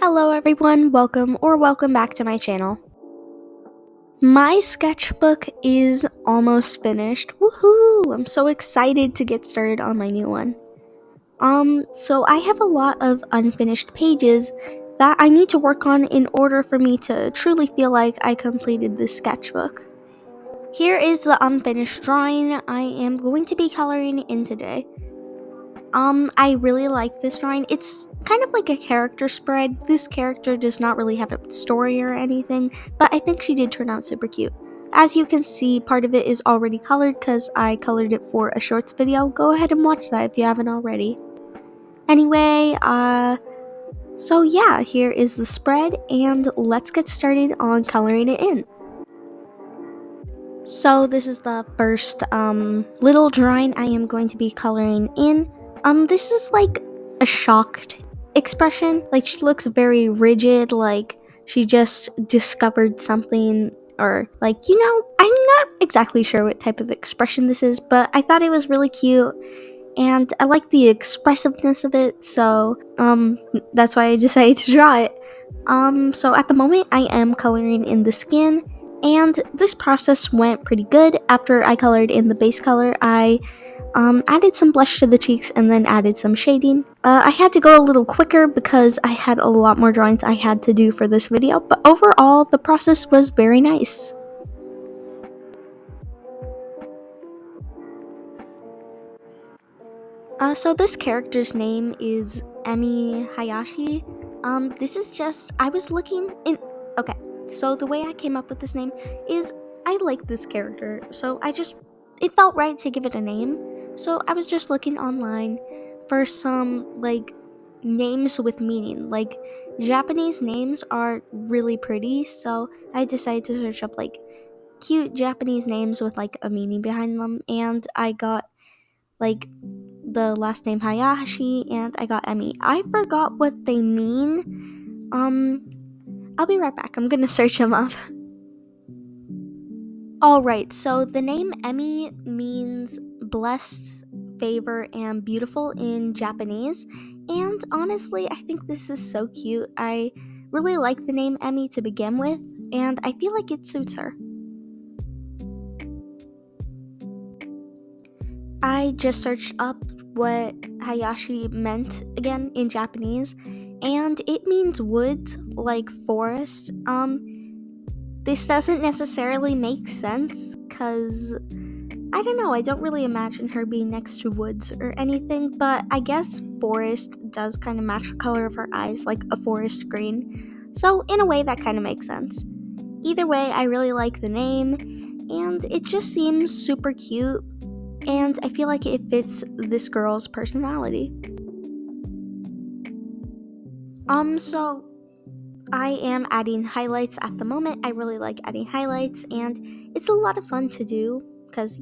Hello everyone, welcome back to my channel. My sketchbook is almost finished. Woohoo! I'm so excited to get started on my new one. So I have a lot of unfinished pages that I need to work on in order for me to truly feel like I completed this sketchbook. Here is the unfinished drawing I am going to be coloring in today. I really like this drawing. It's kind of like a character spread. This character does not really have a story or anything, but I think she did turn out super cute. As you can see, part of it is already colored because I colored it for a shorts video. Go ahead and watch that if you haven't already. Anyway, so yeah, here is the spread, and let's get started on coloring it in. So this is the first little drawing I am going to be coloring in. This is like a shocked expression. Like she looks very rigid, like she just discovered something, or like, I'm not exactly sure what type of expression this is, but I thought it was really cute and I like the expressiveness of it, so that's why I decided to draw it. So at the moment I am coloring in the skin, and this process went pretty good. After I colored in the base color, I added some blush to the cheeks and then added some shading. I had to go a little quicker because I had a lot more drawings I had to do for this video, but overall the process was very nice. So this character's name is Emi Hayashi. This is just, I was looking in, okay, so the way I came up with this name is I like this character, so it felt right to give it a name. So I was just looking online for some, like, names with meaning. Like, Japanese names are really pretty, so I decided to search up, like, cute Japanese names with, like, a meaning behind them, and I got, like, the last name Hayashi, and I got Emi. I forgot what they mean. I'll be right back. I'm gonna search them up. Alright, so the name Emi means blessed, favor, and beautiful in Japanese. And honestly, I think this is so cute. I really like the name Emi to begin with, and I feel like it suits her. I just searched up what Hayashi meant again in Japanese, and it means woods, like forest. This doesn't necessarily make sense because I don't know, I don't really imagine her being next to woods or anything, but I guess forest does kind of match the color of her eyes, like a forest green. So in a way that kind of makes sense. Either way, I really like the name, and it just seems super cute, and I feel like it fits this girl's personality. So I am adding highlights at the moment. I really like adding highlights, and it's a lot of fun to do because,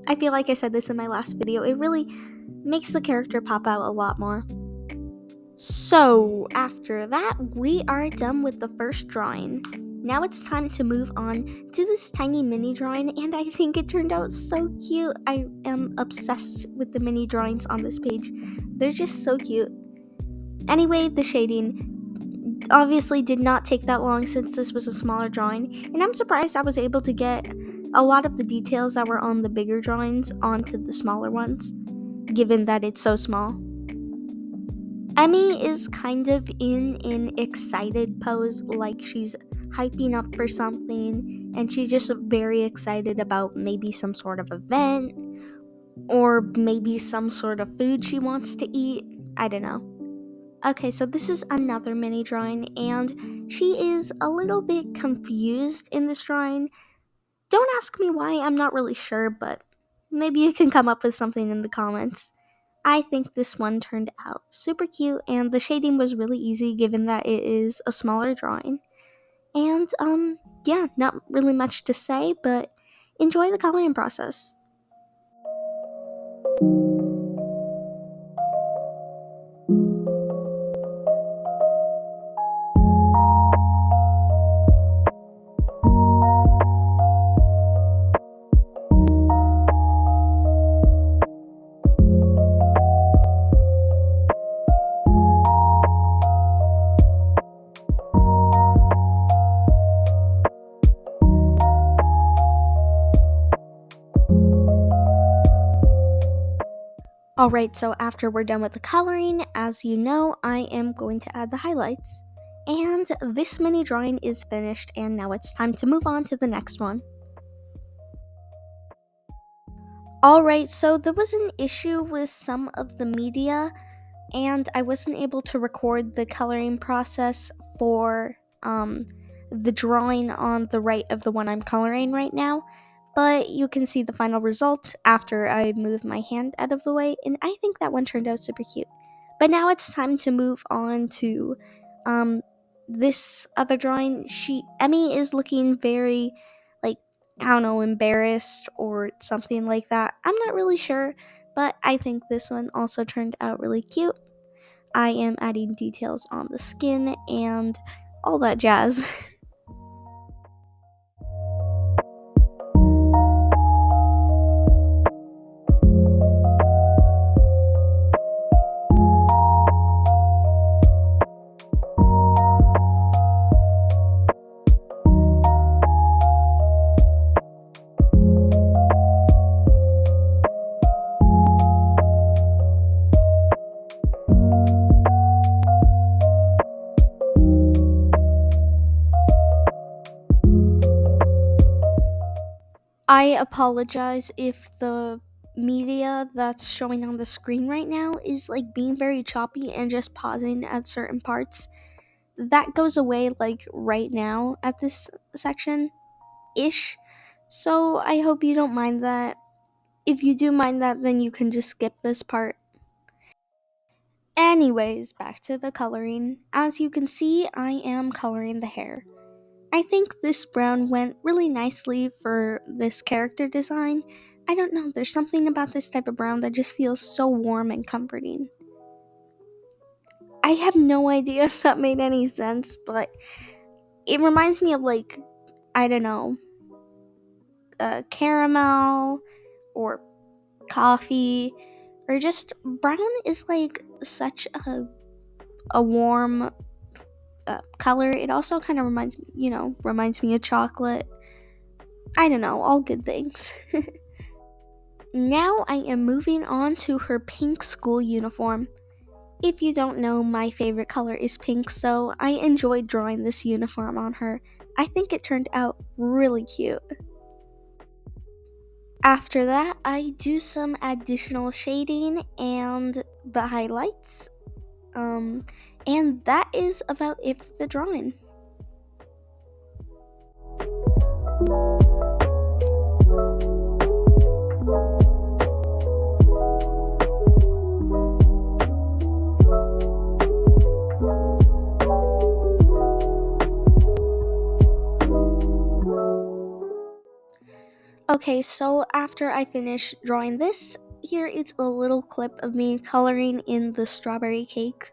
I feel like I said this in my last video, it really makes the character pop out a lot more. So after that, we are done with the first drawing. Now it's time to move on to this tiny mini drawing, and I think it turned out so cute. I am obsessed with the mini drawings on this page. They're just so cute. Anyway, the shading obviously did not take that long since this was a smaller drawing, and I'm surprised I was able to get a lot of the details that were on the bigger drawings onto the smaller ones, given that it's so small. Emi is kind of in an excited pose, like she's hyping up for something, and she's just very excited about maybe some sort of event, or maybe some sort of food she wants to eat. I don't know. Okay, so this is another mini drawing, and she is a little bit confused in this drawing. Don't ask me why, I'm not really sure, but maybe you can come up with something in the comments. I think this one turned out super cute, and the shading was really easy given that it is a smaller drawing. And, yeah, not really much to say, but enjoy the coloring process. Alright, so after we're done with the coloring, as you know, I am going to add the highlights. And this mini drawing is finished, and now it's time to move on to the next one. Alright, so there was an issue with some of the media, and I wasn't able to record the coloring process for the drawing on the right of the one I'm coloring right now. But you can see the final result after I move my hand out of the way, and I think that one turned out super cute. But now it's time to move on to this other drawing. Emmy is looking very, like, I don't know, embarrassed or something like that. I'm not really sure, but I think this one also turned out really cute. I am adding details on the skin and all that jazz. I apologize if the media that's showing on the screen right now is like being very choppy and just pausing at certain parts. That goes away like right now at this section ish. So I hope you don't mind that. If you do mind that, then you can just skip this part. Anyways, back to the coloring. As you can see, I am coloring the hair. I think this brown went really nicely for this character design. I don't know, there's something about this type of brown that just feels so warm and comforting. I have no idea if that made any sense, but it reminds me of, like, I don't know, caramel or coffee, or just brown is like such a warm color. It also kind of reminds me of chocolate. I don't know, all good things. Now I am moving on to her pink school uniform. If you don't know, my favorite color is pink, so I enjoyed drawing this uniform on her. I think it turned out really cute. After that, I do some additional shading and the highlights. And that is about it for the drawing. Okay, so after I finish drawing this, here is a little clip of me coloring in the strawberry cake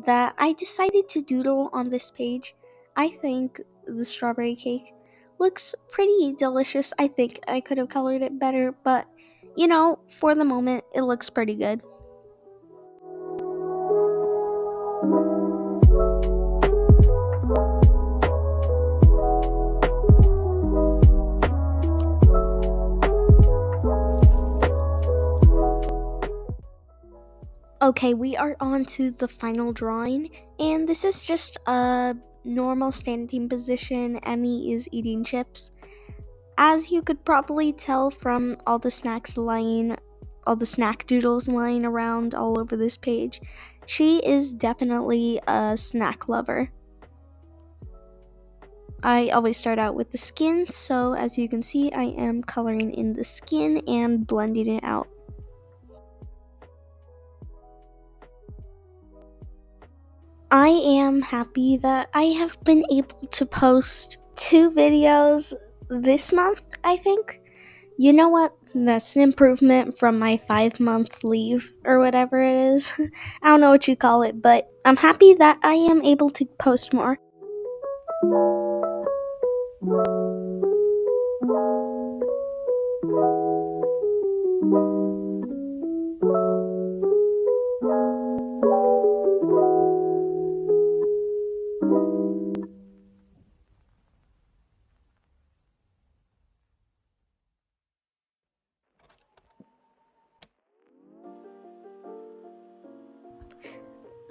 that I decided to doodle on this page. I think the strawberry cake looks pretty delicious. I think I could have colored it better, but for the moment, it looks pretty good. Okay, we are on to the final drawing, and this is just a normal standing position. Emmy is eating chips. As you could probably tell from all the snack doodles lying around all over this page, she is definitely a snack lover. I always start out with the skin, so as you can see, I am coloring in the skin and blending it out. I am happy that I have been able to post 2 videos this month, I think. You know what? That's an improvement from my 5-month leave or whatever it is. I don't know what you call it, but I'm happy that I am able to post more.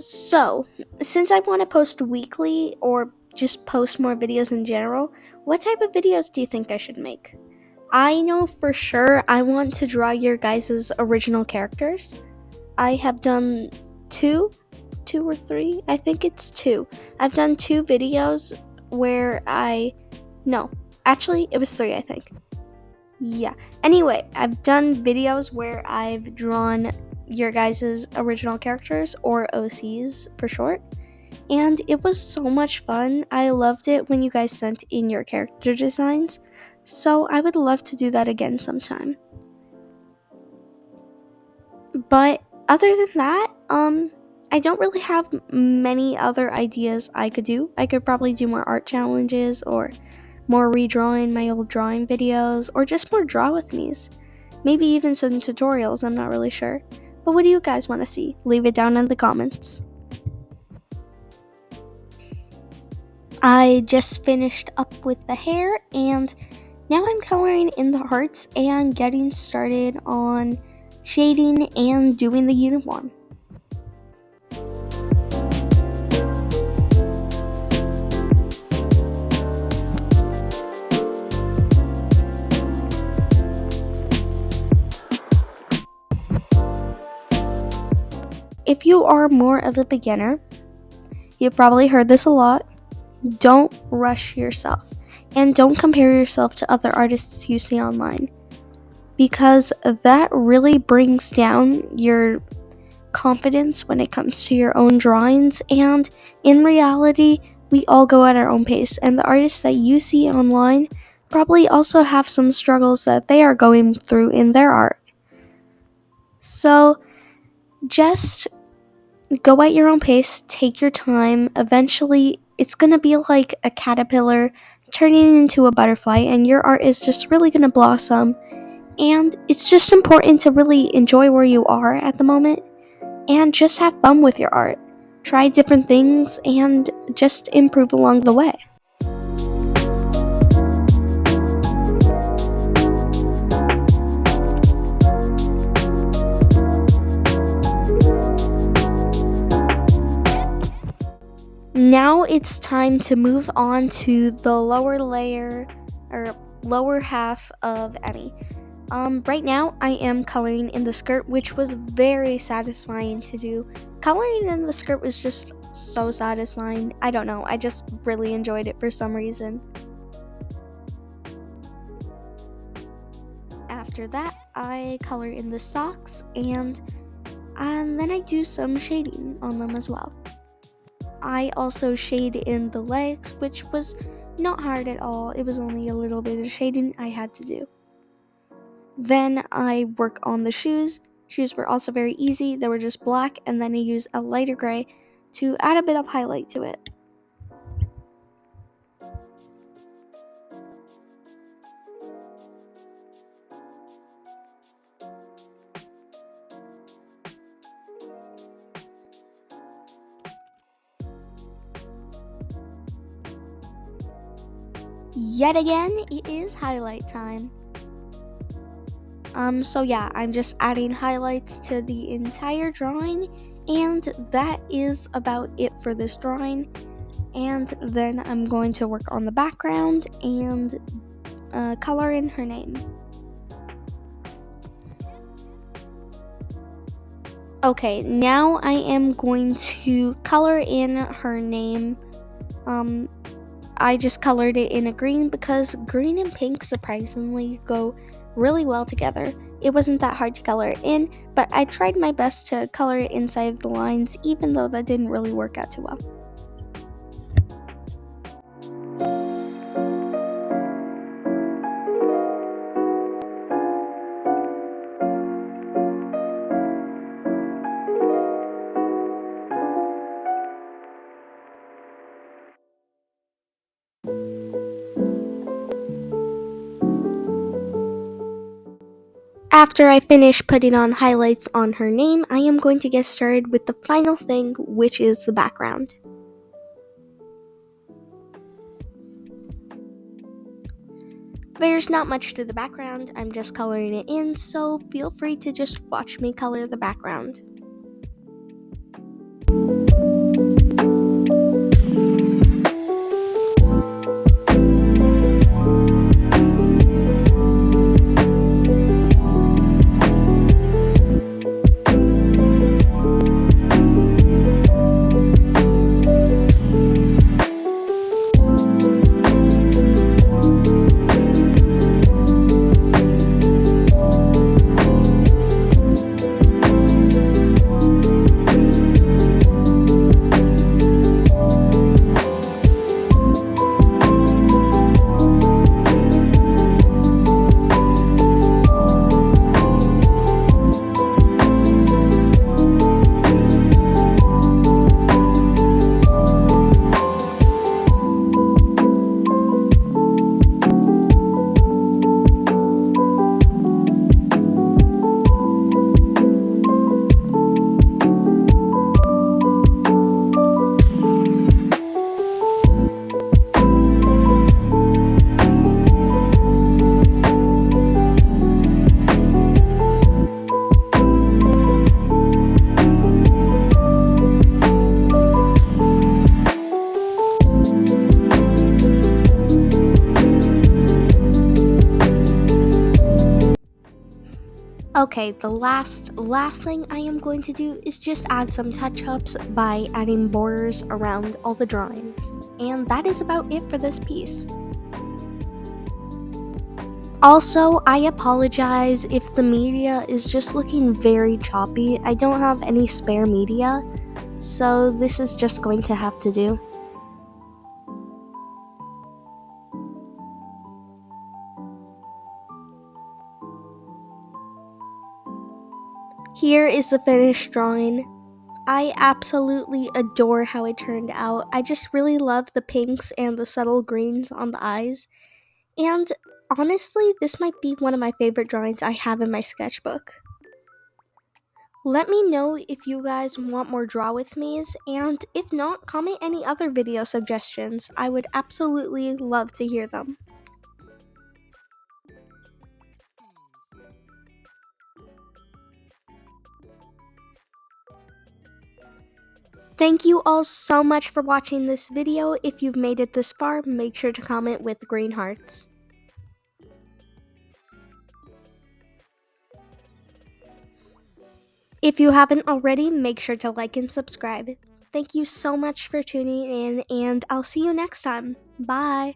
So, since I want to post weekly or just post more videos in general, what type of videos do you think I should make? I know for sure I want to draw your guys' original characters. I have done two or three. I think it's two. I've done 2 videos where no, actually it was 3, I think. Yeah. Anyway, I've done videos where I've drawn your guys' original characters, or OCs for short. And it was so much fun. I loved it when you guys sent in your character designs. So I would love to do that again sometime. But other than that, I don't really have many other ideas I could do. I could probably do more art challenges, or more redrawing my old drawing videos, or just more draw with me's. Maybe even some tutorials, I'm not really sure. But what do you guys want to see? Leave it down in the comments. I just finished up with the hair, and now I'm coloring in the hearts and getting started on shading and doing the uniform. If you are more of a beginner, you've probably heard this a lot. Don't rush yourself, and don't compare yourself to other artists you see online, because that really brings down your confidence when it comes to your own drawings. And in reality, we all go at our own pace, and the artists that you see online probably also have some struggles that they are going through in their art. So just go at your own pace, take your time. Eventually, it's going to be like a caterpillar turning into a butterfly, and your art is just really going to blossom. And it's just important to really enjoy where you are at the moment and just have fun with your art. Try different things and just improve along the way. Now it's time to move on to the lower layer, or lower half of Emmy. Right now I am coloring in the skirt, which was very satisfying to do. Coloring in the skirt was just so satisfying. I don't know, I just really enjoyed it for some reason. After that, I color in the socks, and then I do some shading on them as well. I also shade in the legs, which was not hard at all. It was only a little bit of shading I had to do. Then I work on the shoes. Shoes were also very easy. They were just black, and then I use a lighter gray to add a bit of highlight to it. Yet again, it is highlight time. So yeah, I'm just adding highlights to the entire drawing, and that is about it for this drawing. And then I'm going to work on the background and color in her name. Okay, now I am going to color in her name. I just colored it in a green because green and pink surprisingly go really well together. It wasn't that hard to color it in, but I tried my best to color it inside the lines, even though that didn't really work out too well. After I finish putting on highlights on her name, I am going to get started with the final thing, which is the background. There's not much to the background, I'm just coloring it in, so feel free to just watch me color the background. Okay, the last thing I am going to do is just add some touch-ups by adding borders around all the drawings. And that is about it for this piece. Also, I apologize if the media is just looking very choppy. I don't have any spare media, so this is just going to have to do. Here is the finished drawing. I absolutely adore how it turned out. I just really love the pinks and the subtle greens on the eyes. And honestly, this might be one of my favorite drawings I have in my sketchbook. Let me know if you guys want more draw with me's, and if not, comment any other video suggestions. I would absolutely love to hear them. Thank you all so much for watching this video. If you've made it this far, make sure to comment with green hearts. If you haven't already, make sure to like and subscribe. Thank you so much for tuning in, and I'll see you next time. Bye!